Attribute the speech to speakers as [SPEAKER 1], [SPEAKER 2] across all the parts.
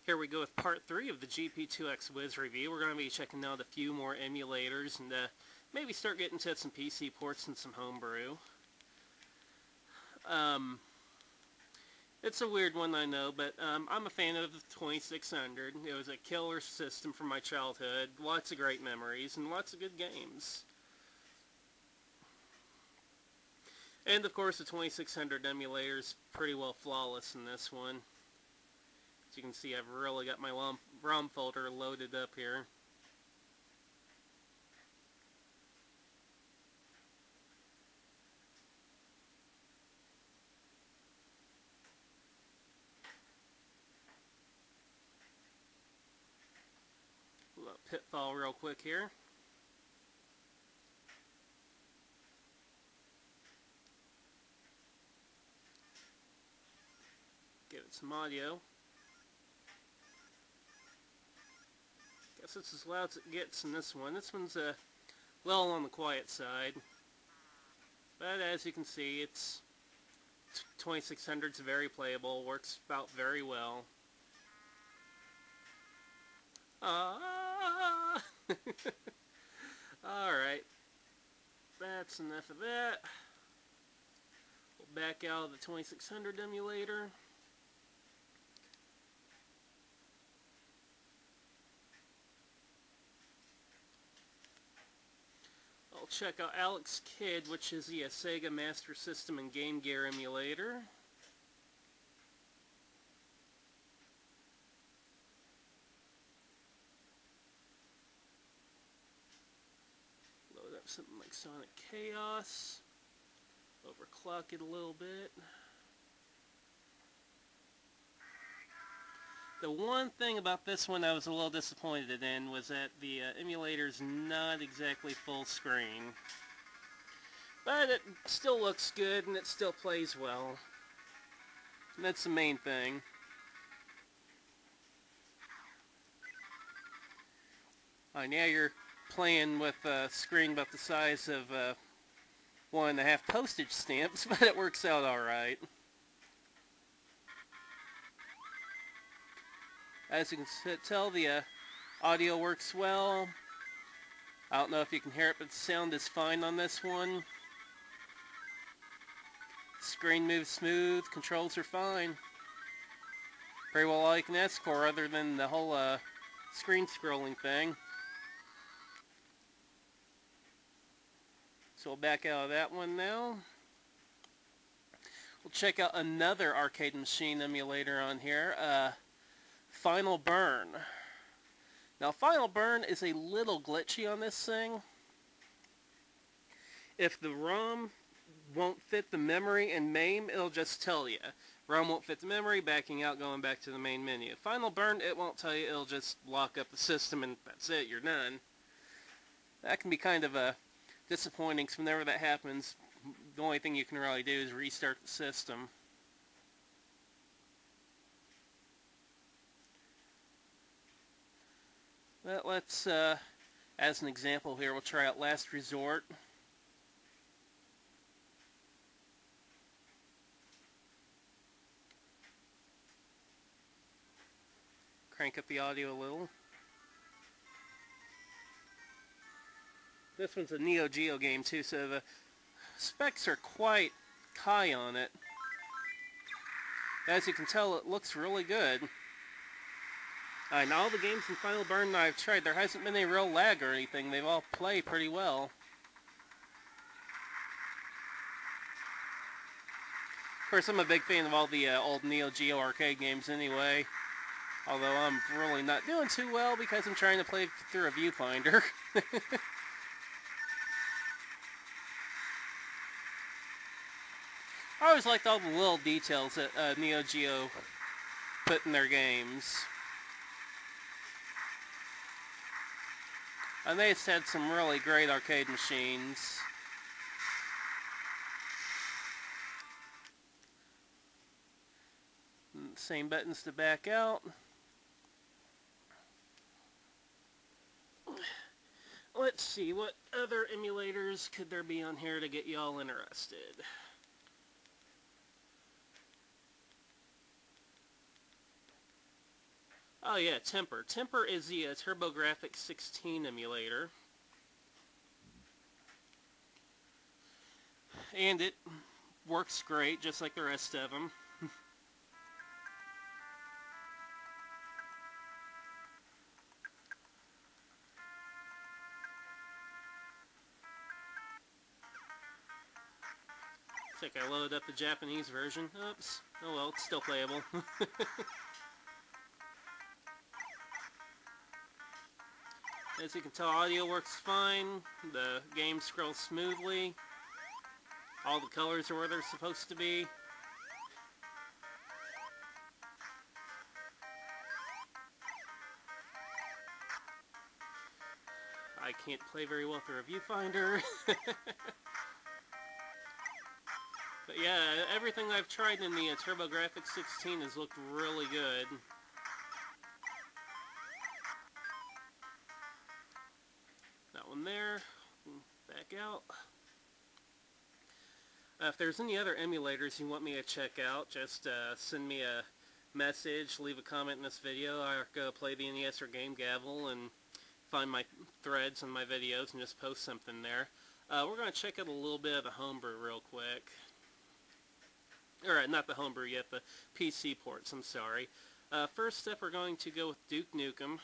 [SPEAKER 1] Here we go with part 3 of the GP2X Wiz review. We're going to be checking out a few more emulators and maybe start getting to some PC ports and some homebrew. It's a weird one, I know, but I'm a fan of the 2600. It was a killer system from my childhood. Lots of great memories and lots of good games. And of course the 2600 emulator is pretty well flawless in this one. As you can see, I've really got my ROM folder loaded up here. A little pitfall real quick here. Give it some audio. Guess it's as loud as it gets in this one. This one's a little on the quiet side. But as you can see, it's 2600's very playable, works about very well. Alright, that's enough of that. We'll back out of the 2600 emulator. I'll check out Alex Kidd, which is the Sega Master System and Game Gear emulator. Load up something like Sonic Chaos. Overclock it a little bit. The one thing about this one I was a little disappointed in was that the emulator's not exactly full screen. But it still looks good and it still plays well. And that's the main thing. Now you're playing with a screen about the size of 1.5 postage stamps, but it works out alright. As you can tell, the audio works well. I don't know if you can hear it, but the sound is fine on this one. Screen moves smooth, controls are fine. Pretty well all you can ask for other than the whole screen scrolling thing. So we'll back out of that one now. We'll check out another arcade machine emulator on here. Final Burn. Now Final Burn is a little glitchy on this thing. If the ROM won't fit the memory in MAME, it'll just tell you. ROM won't fit the memory, backing out, going back to the main menu. Final Burn, it won't tell you, it'll just lock up the system and that's it, you're done. That can be kind of disappointing, because whenever that happens, the only thing you can really do is restart the system. But let's, as an example here, we'll try out Last Resort. Crank up the audio a little. This one's a Neo Geo game too, so the specs are quite high on it. As you can tell, it looks really good. And all the games in Final Burn that I've tried, there hasn't been any real lag or anything. They've all played pretty well. Of course, I'm a big fan of all the old Neo Geo arcade games anyway. Although I'm really not doing too well because I'm trying to play through a viewfinder. I always liked all the little details that Neo Geo put in their games. And they just had some really great arcade machines. Same buttons to back out. Let's see, what other emulators could there be on here to get y'all interested? Oh yeah, Temper. Temper is the TurboGrafx 16 emulator. And it works great, just like the rest of them. It's like I loaded up the Japanese version. Oops. Oh well, it's still playable. As you can tell, audio works fine. The game scrolls smoothly. All the colors are where they're supposed to be. I can't play very well through a viewfinder. But yeah, everything I've tried in the TurboGrafx 16 has looked really good. That one there. Back out. If there's any other emulators you want me to check out, just send me a message, leave a comment in this video. I go play the NES or Game Gavel and find my threads on my videos and just post something there. We're going to check out a little bit of the homebrew real quick. Alright, not the homebrew yet, the PC ports, I'm sorry. First up, we're going to go with Duke Nukem.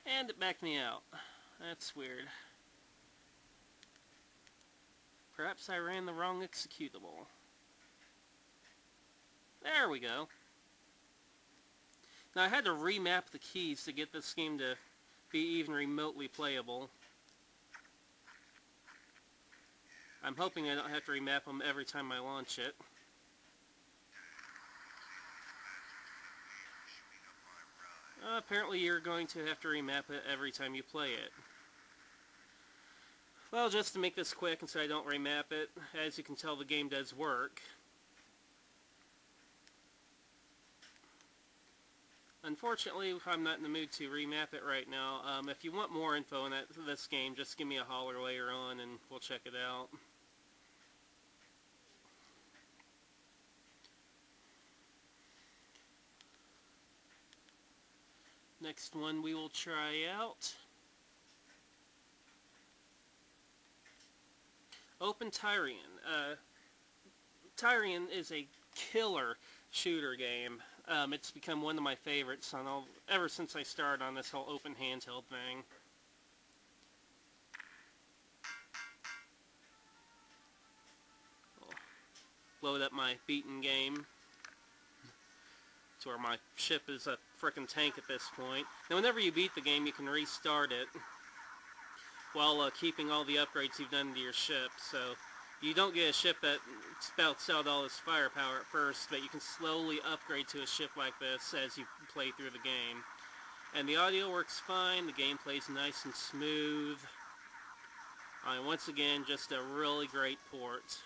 [SPEAKER 1] And it backed me out. That's weird. Perhaps I ran the wrong executable. There we go. Now I had to remap the keys to get this game to be even remotely playable. I'm hoping I don't have to remap them every time I launch it. Apparently you're going to have to remap it every time you play it. Well, just to make this quick and so I don't remap it, as you can tell the game does work. Unfortunately, I'm not in the mood to remap it right now. If you want more info on this game, just give me a holler later on and we'll check it out. Next one we will try out. Open Tyrian. Tyrian is a killer shooter game. It's become one of my favorites ever since I started on this whole open handheld thing. I'll load up my beaten game. To where my ship is a frickin' tank at this point. Now whenever you beat the game, you can restart it while keeping all the upgrades you've done to your ship. So you don't get a ship that spouts out all this firepower at first, but you can slowly upgrade to a ship like this as you play through the game. And the audio works fine, the gameplay's nice and smooth. Once again, just a really great port.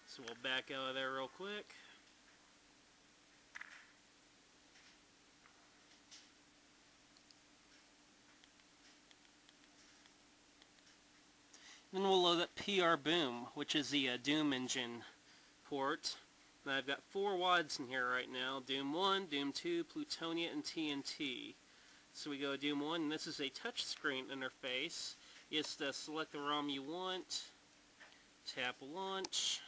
[SPEAKER 1] So we'll back out of there real quick. Then we'll load up PR Boom, which is the Doom engine port. Now I've got 4 WADs in here right now. Doom 1, Doom 2, Plutonia, and TNT. So we go to Doom 1, and this is a touchscreen interface. You just select the ROM you want, tap launch,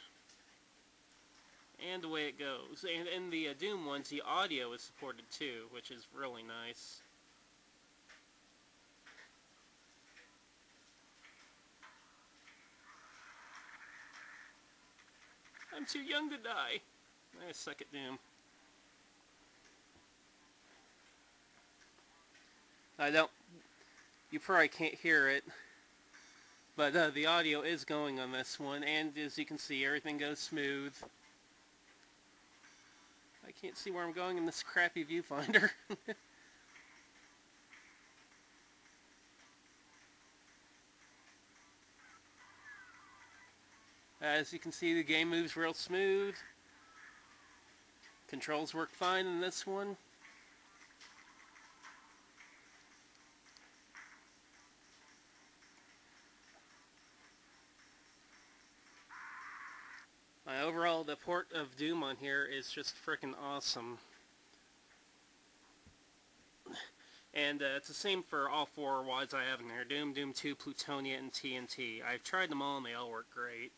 [SPEAKER 1] and away it goes. And in the Doom ones, the audio is supported too, which is really nice. I'm too young to die. I suck at Doom. You probably can't hear it, but the audio is going on this one, and as you can see, everything goes smooth. I can't see where I'm going in this crappy viewfinder. As you can see, the game moves real smooth. Controls work fine in this one. Overall, the port of Doom on here is just frickin' awesome. And it's the same for all 4 WADs I have in there. Doom, Doom 2, Plutonia, and TNT. I've tried them all and they all work great.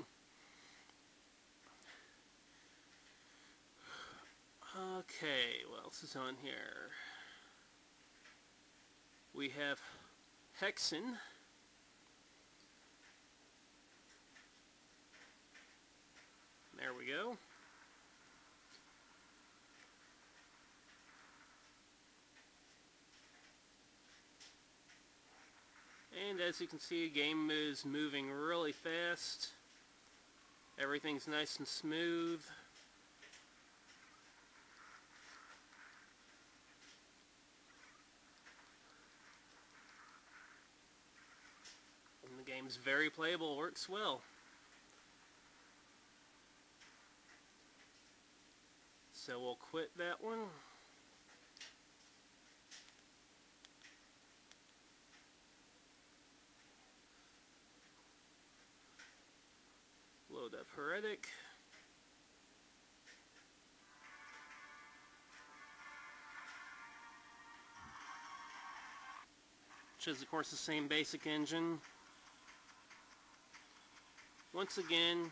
[SPEAKER 1] Okay, what else is on here? We have Hexen. There we go. And as you can see, the game is moving really fast. Everything's nice and smooth. And the game's very playable, works well. So we'll quit that one. Load up Heretic. Which is of course the same basic engine. Once again,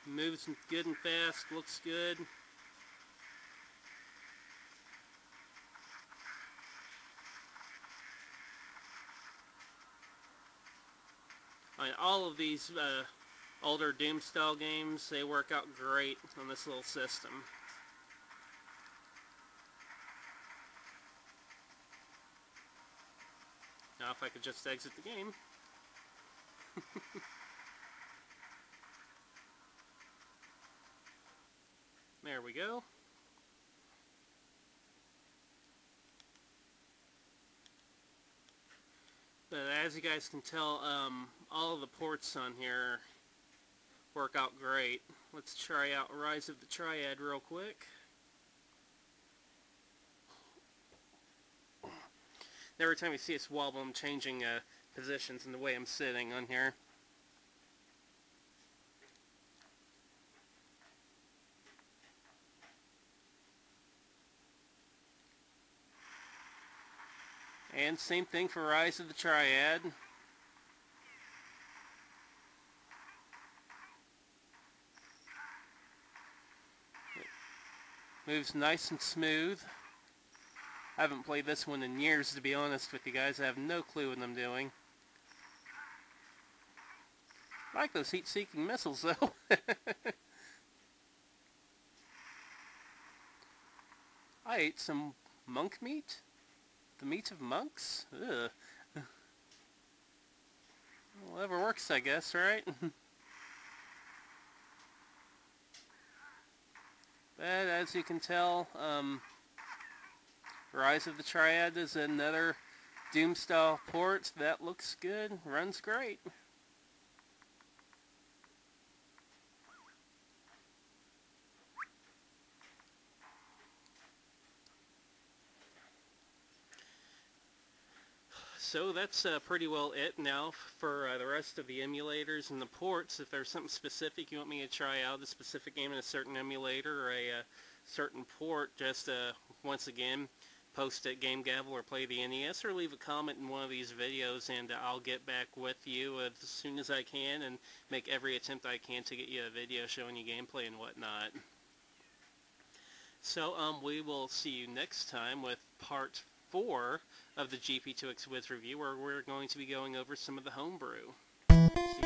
[SPEAKER 1] moves good and fast, looks good. All of these older Doom style games, they work out great on this little system. Now if I could just exit the game. There we go. But as you guys can tell, all of the ports on here work out great. Let's try out Rise of the Triad real quick. Every time you see us wobble, I'm changing positions in the way I'm sitting on here. And same thing for Rise of the Triad. It moves nice and smooth. I haven't played this one in years, to be honest with you guys. I have no clue what I'm doing. I like those heat-seeking missiles, though. I ate some monk meat? The meat of monks? Ugh. Whatever works, I guess, right? But as you can tell, Rise of the Triad is another Doom-style port. That looks good, runs great. So that's pretty well it now for the rest of the emulators and the ports. If there's something specific you want me to try out, a specific game in a certain emulator or a certain port, just once again, post at Game Gavel or Play the NES, or leave a comment in one of these videos, and I'll get back with you as soon as I can and make every attempt I can to get you a video showing you gameplay and whatnot. So we will see you next time with part 4 of the GP2X Wiz review, where we're going to be going over some of the homebrew. See